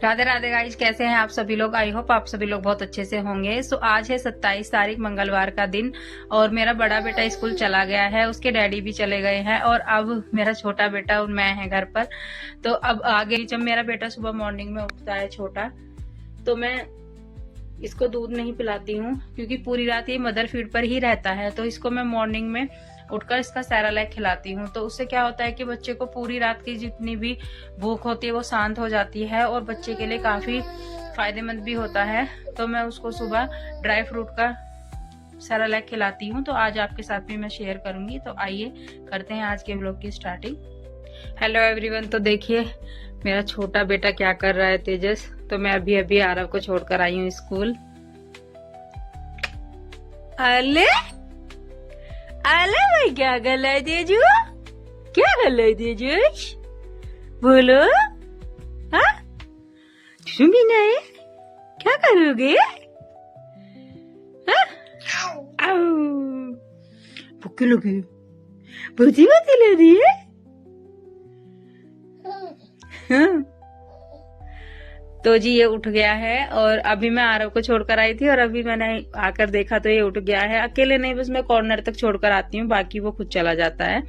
Radhe Radhe guys, कैसे हैं आप सभी लोग। आई होप आप सभी लोग बहुत अच्छे से होंगे। सो आज है 27 तारीख मंगलवार का दिन और मेरा बड़ा बेटा स्कूल चला गया है, उसके डैडी भी चले गए हैं और अब मेरा छोटा बेटा और मैं है घर पर। तो अब आगे जब मेरा बेटा सुबह मॉर्निंग में उठता है छोटा, तो मैं इसको दूध नहीं पिलाती हूँ क्योंकि पूरी रात ये मदर फीड पर ही रहता है। तो इसको मैं मॉर्निंग में उठकर इसका सेरेलैक खिलाती हूँ। तो उससे क्या होता है कि बच्चे को पूरी रात की जितनी भी भूख होती है वो शांत हो जाती है और बच्चे के लिए काफी फायदेमंद भी होता है। तो मैं उसको सुबह ड्राई फ्रूट का सेरेलैक खिलाती हूँ। तो आज आपके साथ भी मैं शेयर करूंगी। तो आइए करते हैं आज के व्लॉग की स्टार्टिंग। Hello everyone. तो देखिए मेरा छोटा बेटा क्या कर रहा है, तेजस। तो मैं अभी अभी आरव को छोड़कर आई हूँ स्कूल। अले अले भाई, क्या कर रहा है तेजू? क्या कर रहा है तेजस? बोलो। हाँ सुमिना है, क्या करोगे? हाँ? भूख लगी, भूजी बाती ले रही है। हाँ। तो जी ये उठ गया है और अभी मैं आरव को छोड़कर आई थी और अभी मैंने आकर देखा तो ये उठ गया है। अकेले नहीं, बस मैं कॉर्नर तक छोड़कर आती हूँ, बाकी वो खुद चला जाता है।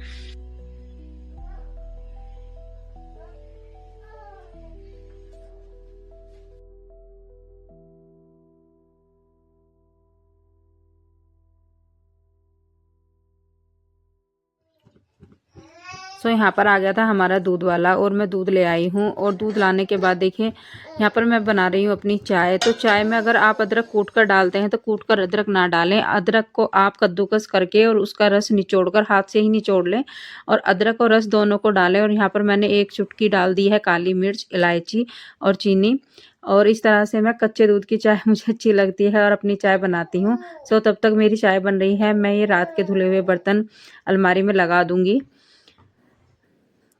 सो यहाँ पर आ गया था हमारा दूध वाला और मैं दूध ले आई हूँ। और दूध लाने के बाद देखिए यहाँ पर मैं बना रही हूँ अपनी चाय। तो चाय में अगर आप अदरक कूट कर डालते हैं तो कूट कर अदरक ना डालें। अदरक को आप कद्दूकस करके और उसका रस निचोड़ कर, हाथ से ही निचोड़ लें और अदरक और रस दोनों को डालें। और यहाँ पर मैंने 1 चुटकी डाल दी है काली मिर्च, इलायची और चीनी। और इस तरह से मैं कच्चे दूध की चाय मुझे अच्छी लगती है और अपनी चाय बनाती हूँ। सो तब तक मेरी चाय बन रही है, मैं ये रात के धुले हुए बर्तन अलमारी में लगा दूंगी।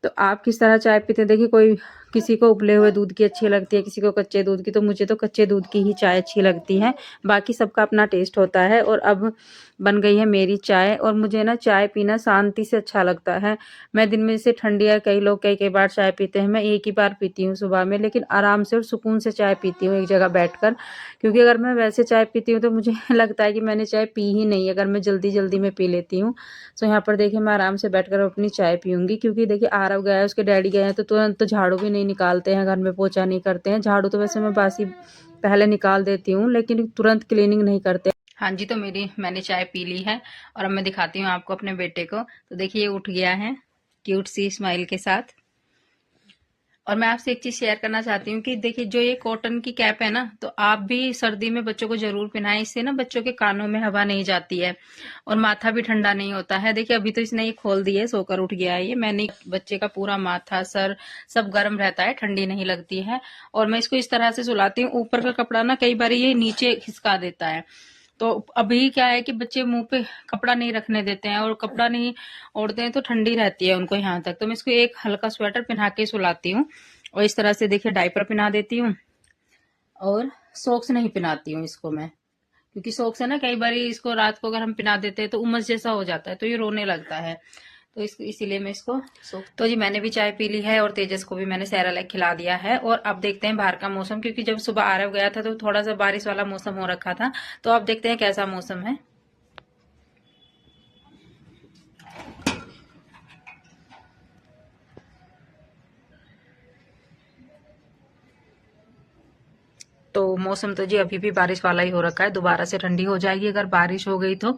तो आप किस तरह चाय पीते हैं? देखिए कोई किसी को उबले हुए दूध की अच्छी लगती है, किसी को कच्चे दूध की। तो मुझे तो कच्चे दूध की ही चाय अच्छी लगती है, बाकी सबका अपना टेस्ट होता है। और अब बन गई है मेरी चाय और मुझे ना चाय पीना शांति से अच्छा लगता है। मैं दिन में जैसे ठंडी है, कई लोग कई कई बार चाय पीते हैं, मैं एक ही बार पीती हूँ सुबह में, लेकिन आराम से और सुकून से चाय पीती हूँ एक जगह बैठकर। क्योंकि अगर मैं वैसे चाय पीती हूँ तो मुझे लगता है कि मैंने चाय पी ही नहीं, अगर मैं जल्दी जल्दी में पी लेती हूँ। तो यहाँ पर देखिए मैं आराम से बैठकर अपनी चाय पीऊंगी। क्योंकि देखिए आरव गया है, उसके डैडी गए हैं, तो तुरंत तो झाड़ू भी नहीं निकालते हैं, घर में पोछा नहीं करते हैं। झाड़ू तो वैसे मैं बासी पहले निकाल देती हूँ, लेकिन तुरंत क्लीनिंग नहीं करते। हाँ जी, तो मैंने चाय पी ली है और अब मैं दिखाती हूँ आपको अपने बेटे को। तो देखिए ये उठ गया है क्यूट सी स्माइल के साथ। और मैं आपसे एक चीज शेयर करना चाहती हूँ कि देखिए जो ये कॉटन की कैप है ना, तो आप भी सर्दी में बच्चों को जरूर पहनाएं। इससे ना बच्चों के कानों में हवा नहीं जाती है और माथा भी ठंडा नहीं होता है। देखिए अभी तो इसने ये खोल दी है, सोकर उठ गया है ये। मैंने बच्चे का पूरा माथा, सर सब गर्म रहता है, ठंडी नहीं लगती है। और मैं इसको इस तरह से सुलाती हूँ, ऊपर का कपड़ा ना कई बार ये नीचे खिसका देता है। तो अभी क्या है कि बच्चे मुंह पे कपड़ा नहीं रखने देते हैं और कपड़ा नहीं ओढ़ते हैं तो ठंडी रहती है उनको यहाँ तक। तो मैं इसको एक हल्का स्वेटर पहना के सुलाती हूँ और इस तरह से देखिए डायपर पहना देती हूँ और सॉक्स नहीं पहनाती हूँ इसको मैं। क्योंकि सॉक्स है ना, कई बार इसको रात को अगर हम पहना देते हैं तो उमस जैसा हो जाता है, तो ये रोने लगता है। तो इसको इसीलिए मैं इसको तो जी मैंने भी चाय पी ली है और तेजस को भी मैंने सेरेलैक खिला दिया है। और अब देखते हैं बाहर का मौसम, क्योंकि जब सुबह आरव गया था तो थोड़ा सा बारिश वाला मौसम हो रखा था। तो अब देखते हैं कैसा मौसम है। तो मौसम तो जी अभी भी बारिश वाला ही हो रखा है, दोबारा से ठंडी हो जाएगी अगर बारिश हो गई तो।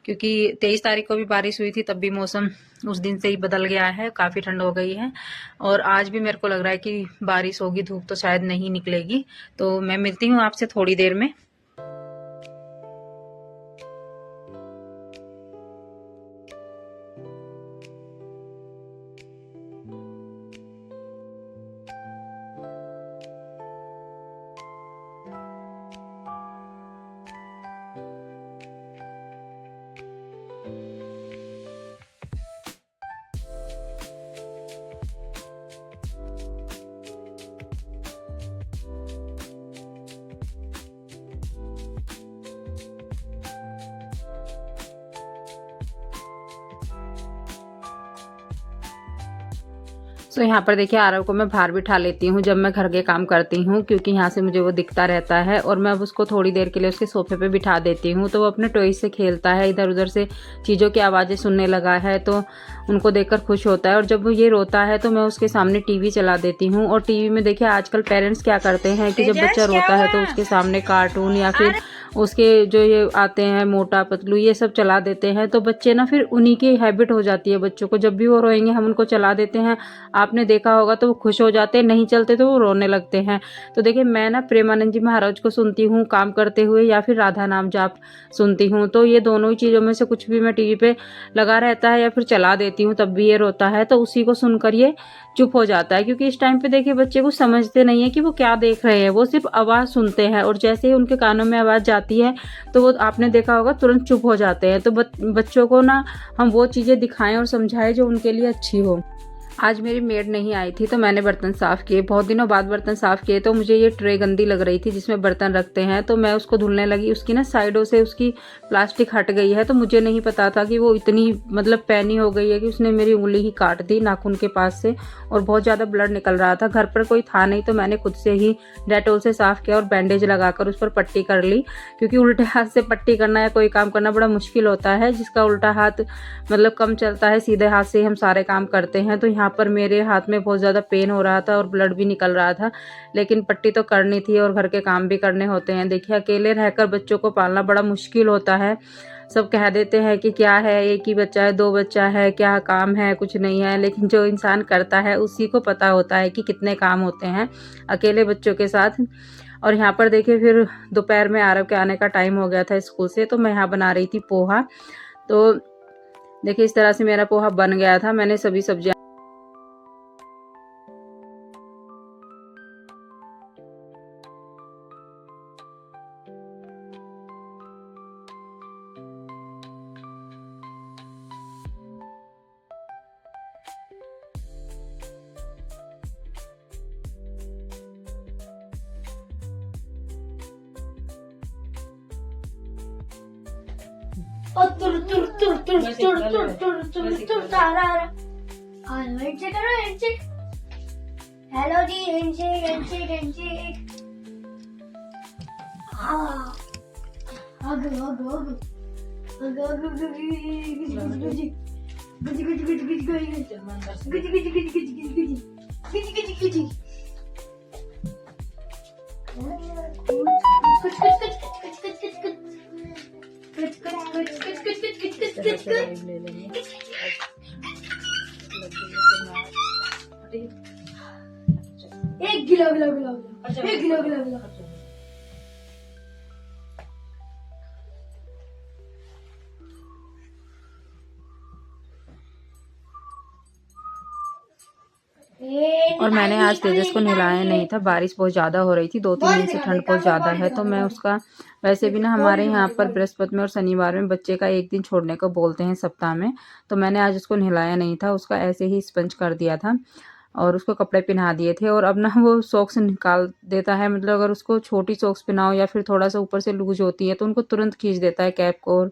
क्योंकि 23 तारीख को भी बारिश हुई थी, तब भी मौसम उस दिन से ही बदल गया है, काफी ठंड हो गई है। और आज भी मेरे को लग रहा है कि बारिश होगी, धूप तो शायद नहीं निकलेगी। तो मैं मिलती हूँ आपसे थोड़ी देर में। सो यहाँ पर देखिए आरव को मैं बाहर बिठा लेती हूँ जब मैं घर के काम करती हूँ, क्योंकि यहाँ से मुझे वो दिखता रहता है। और मैं अब उसको थोड़ी देर के लिए उसके सोफे पे बिठा देती हूँ, तो वो अपने टॉय से खेलता है, इधर उधर से चीज़ों की आवाज़ें सुनने लगा है, तो उनको देखकर खुश होता है। और जब वो ये रोता है तो मैं उसके सामने टीवी चला देती हूँ। और टीवी में देखिए आजकल पेरेंट्स क्या करते हैं कि जब बच्चा रोता है तो उसके सामने कार्टून या फिर उसके जो ये आते हैं मोटा पतलू ये सब चला देते हैं, तो बच्चे ना फिर उन्हीं की हैबिट हो जाती है बच्चों को। जब भी वो रोएंगे हम उनको चला देते हैं, आपने देखा होगा, तो वो खुश हो जाते हैं, नहीं चलते तो वो रोने लगते हैं। तो देखिए मैं ना प्रेमानंद जी महाराज को सुनती हूँ काम करते हुए, या फिर राधा नाम जाप सुनती हूँ, तो ये दोनों ही चीज़ों में से कुछ भी मैं टीवी पे लगा रहता है या फिर चला देती हूँ तब भी ये रोता है, तो उसी को सुनकर ये चुप हो जाता है। क्योंकि इस टाइम पे देखिए बच्चे कुछ समझते नहीं है कि वो क्या देख रहे हैं, वो सिर्फ आवाज़ सुनते हैं, और जैसे ही उनके कानों में आवाज़ जाती है तो वो आपने देखा होगा तुरंत चुप हो जाते हैं। तो बच्चों को ना हम वो चीज़ें दिखाएं और समझाएं जो उनके लिए अच्छी हो। आज मेरी मेड नहीं आई थी तो मैंने बर्तन साफ़ किए, बहुत दिनों बाद बर्तन साफ़ किए, तो मुझे ये ट्रे गंदी लग रही थी जिसमें बर्तन रखते हैं, तो मैं उसको धुलने लगी। उसकी ना साइडों से उसकी प्लास्टिक हट गई है, तो मुझे नहीं पता था कि वो इतनी मतलब पैनी हो गई है कि उसने मेरी उंगली ही काट दी नाखून के पास से, और बहुत ज़्यादा ब्लड निकल रहा था। घर पर कोई था नहीं तो मैंने खुद से ही डेटोल से साफ़ किया और बैंडेज लगाकर उस पर पट्टी कर ली, क्योंकि उल्टे हाथ से पट्टी करना या कोई काम करना बड़ा मुश्किल होता है। जिसका उल्टा हाथ मतलब कम चलता है, सीधे हाथ से ही हम सारे काम करते हैं। तो यहाँ पर मेरे हाथ में बहुत ज़्यादा पेन हो रहा था और ब्लड भी निकल रहा था, लेकिन पट्टी तो करनी थी और घर के काम भी करने होते हैं। देखिए अकेले रहकर बच्चों को पालना बड़ा मुश्किल होता है। सब कह देते हैं कि क्या है, एक ही बच्चा है, 2 बच्चा है, क्या काम है, कुछ नहीं है, लेकिन जो इंसान करता है उसी को पता होता है कि कितने काम होते हैं अकेले बच्चों के साथ। और यहाँ पर देखिए फिर दोपहर में आरव के आने का टाइम हो गया था स्कूल से, तो मैं यहाँ बना रही थी पोहा। तो देखिए इस तरह से मेरा पोहा बन गया था। मैंने सभी सब्जियां हेलो जी, हैंडशेक हैंडशेक हैंडशेक। आगो आगो आगो आगो आगो Guzzi Guzzi Guzzi Guzzi Guzzi Guzzi Guzzi Guzzi Guzzi Guzzi Guzzi Guzzi Guzzi कुछ कुछ कुछ कुछ कुछ कुछ कुछ कुछ कुछ कुछ कुछ कुछ कुछ कुछ कुछ 1 kilo kilo kilo 1 kilo kilo kilo. और मैंने आज तेजस को नहलाया नहीं था, बारिश बहुत ज़्यादा हो रही थी, 2-3 दिन से ठंड बहुत ज़्यादा है, तो मैं उसका वैसे भी ना हमारे यहाँ पर बृहस्पति में और शनिवार में बच्चे का 1 दिन छोड़ने को बोलते हैं सप्ताह में, तो मैंने आज उसको नहलाया नहीं था, उसका ऐसे ही स्पंज कर दिया था और उसको कपड़े पहना दिए थे। और अब ना वो सॉक्स निकाल देता है, मतलब अगर उसको छोटी सॉक्स पहनाओ या फिर थोड़ा सा ऊपर से लूज होती है तो उनको तुरंत खींच देता है कैप को, और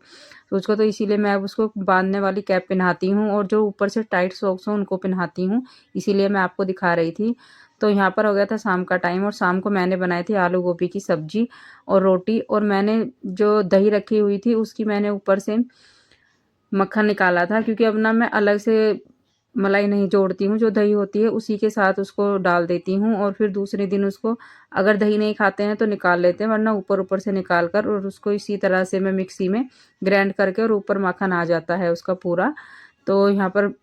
उसको तो इसीलिए मैं अब उसको बांधने वाली कैप पहनाती हूँ और जो ऊपर से टाइट सॉक्स हो उनको पहनाती हूँ, इसीलिए मैं आपको दिखा रही थी। तो यहाँ पर हो गया था शाम का टाइम और शाम को मैंने बनाई थी आलू गोभी की सब्जी और रोटी, और मैंने जो दही रखी हुई थी उसकी मैंने ऊपर से मक्खन निकाला था, क्योंकि अब ना मैं अलग से मलाई नहीं जोड़ती हूँ, जो दही होती है उसी के साथ उसको डाल देती हूँ और फिर दूसरे दिन उसको अगर दही नहीं खाते हैं तो निकाल लेते हैं, वरना ऊपर ऊपर से निकाल कर और उसको इसी तरह से मैं मिक्सी में ग्राइंड करके और ऊपर माखन आ जाता है उसका पूरा। तो यहाँ पर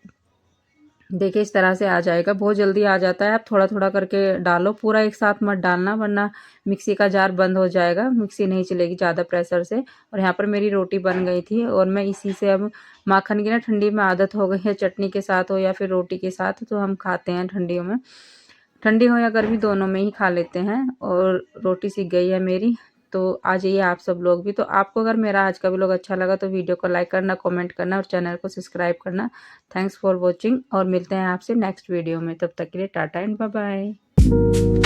देखिए इस तरह से आ जाएगा, बहुत जल्दी आ जाता है। आप थोड़ा थोड़ा करके डालो, पूरा एक साथ मत डालना वरना मिक्सी का जार बंद हो जाएगा, मिक्सी नहीं चलेगी ज़्यादा प्रेशर से। और यहाँ पर मेरी रोटी बन गई थी और मैं इसी से अब माखन की ना ठंडी में आदत हो गई है, चटनी के साथ हो या फिर रोटी के साथ, तो हम खाते हैं ठंडियों में, ठंडी हो या गर्मी दोनों में ही खा लेते हैं। और रोटी सीख गई है मेरी, तो आ जाइए आप सब लोग भी। तो आपको अगर मेरा आज का व्लॉग अच्छा लगा तो वीडियो को लाइक करना, कमेंट करना और चैनल को सब्सक्राइब करना। थैंक्स फॉर वॉचिंग और मिलते हैं आपसे नेक्स्ट वीडियो में, तब तक के लिए टाटा एंड बाय बाय।